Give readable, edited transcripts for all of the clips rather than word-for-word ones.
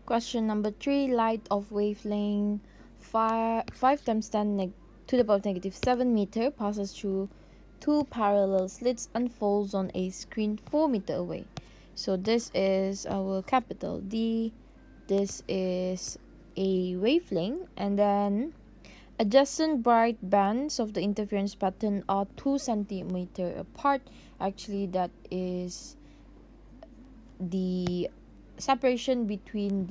Question number 3, light of wavelength 5 times 10 to the power of -7 meter passes through two parallel slits, unfolds on a screen 4 meter away. So this is our capital D. This is a wavelength, and then adjacent bright bands of the interference pattern are 2 centimeter apart. Actually, that is the separation between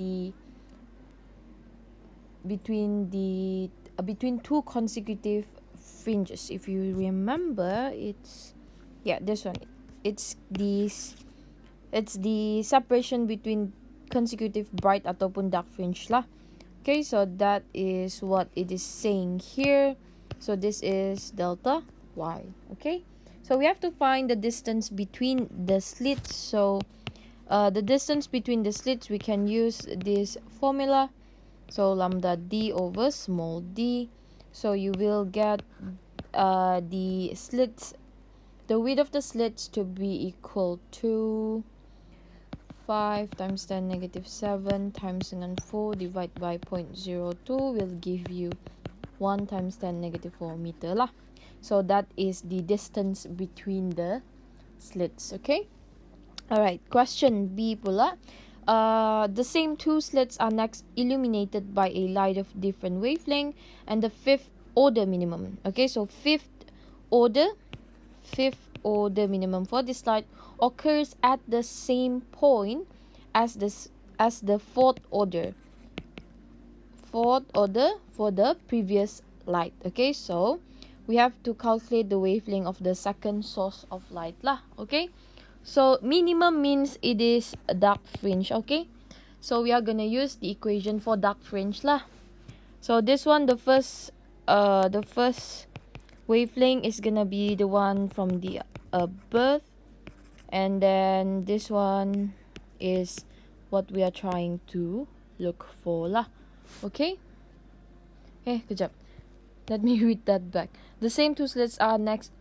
two consecutive fringes. If you remember, it's this one. It's the separation between consecutive bright ataupun dark fringe lah. Okay, so that is what it is saying here. So this is delta y. Okay, so we have to find the distance between the slits. So the distance between the slits, we can use this formula. So lambda d over small d. So you will get the width of the slits to be equal to 5 times 10 negative 7 times 4 divided by 0.02 will give you 1 times 10 negative 4 meter lah. So that is the distance between the slits. Okay. Alright, question B pula. The same two slits are next illuminated by a light of different wavelength and the fifth order minimum. Okay, so fifth order minimum for this light occurs at the same point as the fourth order for the previous light. Okay, so we have to calculate the wavelength of the second source of light lah. Okay, so minimum means it is a dark fringe. Okay, so we are gonna use the equation for dark fringe lah. So this one, the first wavelength is gonna be the one from the birth, and then this one is what we are trying to look for lah. Okay, kejap, let me read that back. The same two slits are next.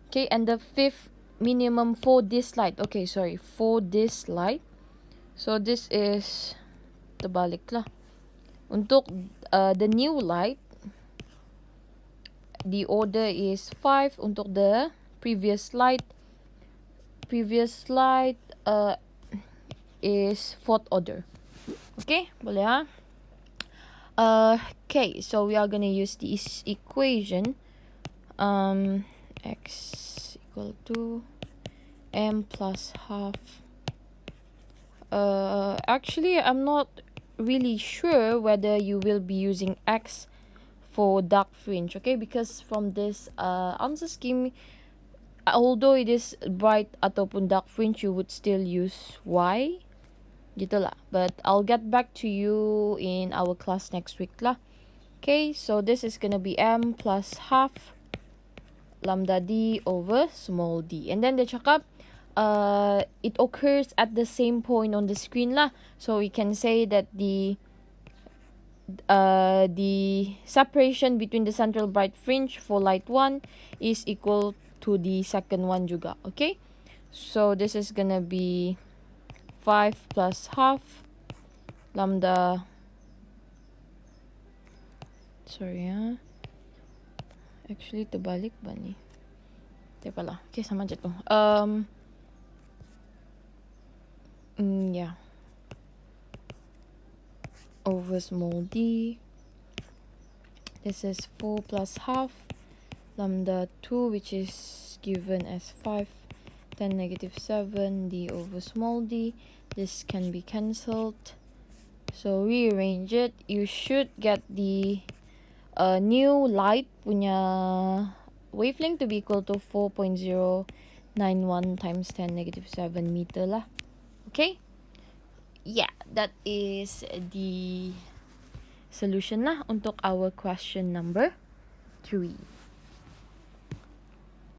Okay, and the fifth minimum for this light. Okay, sorry, for this light. So this is terbalik lah. Untuk the new light, the order is 5. Untuk the previous light is fourth order. Okay, boleh ha? Okay, so we are gonna use this equation. X equal to m plus half. Actually, I'm not really sure whether you will be using X for dark fringe. Okay, because from this answer scheme, although it is bright ataupun dark fringe, you would still use Y. Gitu lah. But I'll get back to you in our class next week lah. Okay, so this is gonna be m plus half lambda d over small d. And then they cakap it occurs at the same point on the screen lah. So we can say that the separation between the central bright fringe for light 1 is equal to the second one juga. Okay, so this is gonna be 5 plus half lambda, sorry actually terbalik ba ni? Teka lah. Okay, sama je tu. Yeah, over small d. This is 4 plus half lambda 2, which is given as 5 10 negative 7 d over small d. This can be cancelled, so rearrange it. You should get the new light punya wavelength to be equal to 4.091 times 10 negative 7 meter lah. Okay, yeah, that is the solution lah untuk our question number 3.